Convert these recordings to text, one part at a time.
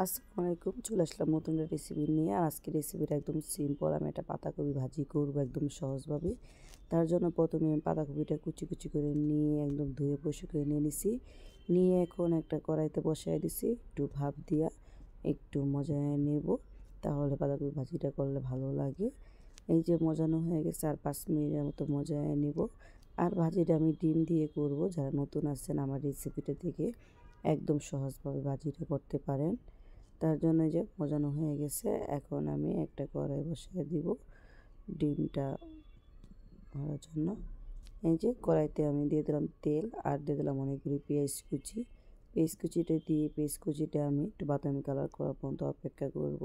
আসসালামু আলাইকুম। চলে আসলাম নতুন একটা রেসিপি নিয়ে। আর আজকের রেসিপিটা একদম সিম্পল। আমি একটা পাতাকপি ভাজি করব একদম সহজভাবে। তার জন্য প্রথমে আমি পাতাকপিটা কুচি কুচি করে নিয়ে একদম ধুয়ে পরিষ্কার করে নিয়ে নিছি। নিয়ে এখন একটা কড়াইতে বসাই দিছি, একটু ভাপ দিয়া একটু মজায় নেব, তাহলে পাতাকপি ভাজিটা করলে ভালো লাগে। এই যে মজানো হয়ে গেছে, আর 5 মিনিটের মতো মজায় নেব। আর ভাজিটা আমি ডিম দিয়ে করব। যারা নতুন আছেন আমার রেসিপিটা থেকে একদম সহজভাবে ভাজিটা করতে পারেন। তার জন্য যে মজানো হয়ে গেছে, এখন আমি একটা কড়াই বসিয়ে দিব ডিমটা হওয়ার জন্য। এই যে কড়াইতে আমি দিয়ে দিলাম তেল, আর দিয়ে দিলাম অনেকগুলি পেঁয়াজ কুচি। পেঁয়াজ কুচিটা দিয়ে পেঁয়াজ কুচিটা আমি একটু বাদামি কালার করার পর্যন্ত অপেক্ষা করব।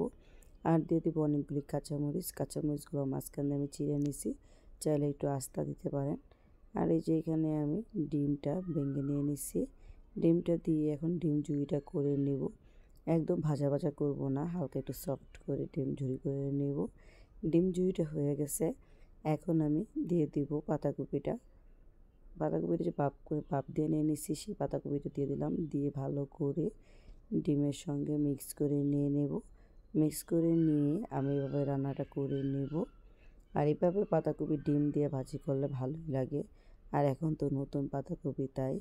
আর দিয়ে দেবো অনেকগুলি কাঁচামরিচ। কাঁচামরিচগুলো মাঝখানে আমি চিড়ে নিছি, চাইলে একটু আস্তা দিতে পারেন। আর এই যে এখানে আমি ডিমটা ভেঙে নিয়ে নিছি। ডিমটা দিয়ে এখন ডিম ঝুড়িটা করে নেব। একদম ভাজা ভাজা করব না, হালকা একটু সফট করে ডিম ঝুড়ি করে নেব। ডিম ঝুড়িটা হয়ে গেছে, এখন আমি দিয়ে দিব পাতাকপিটা। পাতাকপিটা যে ভাপ দিয়ে নিয়ে নিচ্ছি, সেই পাতাকপিটা দিয়ে দিলাম। দিয়ে ভালো করে ডিমের সঙ্গে মিক্স করে নিয়ে নেব। মিক্স করে নিয়ে আমি এভাবে রান্নাটা করে নেব। আর এইভাবে পাতাকপি ডিম দিয়ে ভাজি করলে ভালোই লাগে। আর এখন তো নতুন পাতাকপি, তাই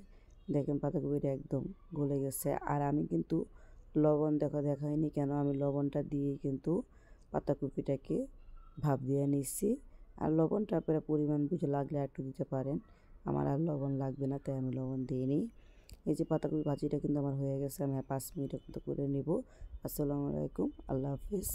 দেখেন পাতাকপিটা একদম গলে গেছে। আর আমি কিন্তু লবণ দেখাইনি, কেন আমি লবণটা দিয়েই কিন্তু পাতাকপিটাকে ভাপ দিয়ে নিচ্ছি। আর লবণটা আপনারা পরিমাণ বুঝে লাগলে একটু দিতে পারেন, আমার আর লবণ লাগবে না, তাই আমি লবণ দিইনি। এই যে পাতাকপি ভাজিটা কিন্তু আমার হয়ে গেছে, আমি 5 মিনিটের মতো করে নেব। আসসালামু আলাইকুম, আল্লাহ হাফিজ।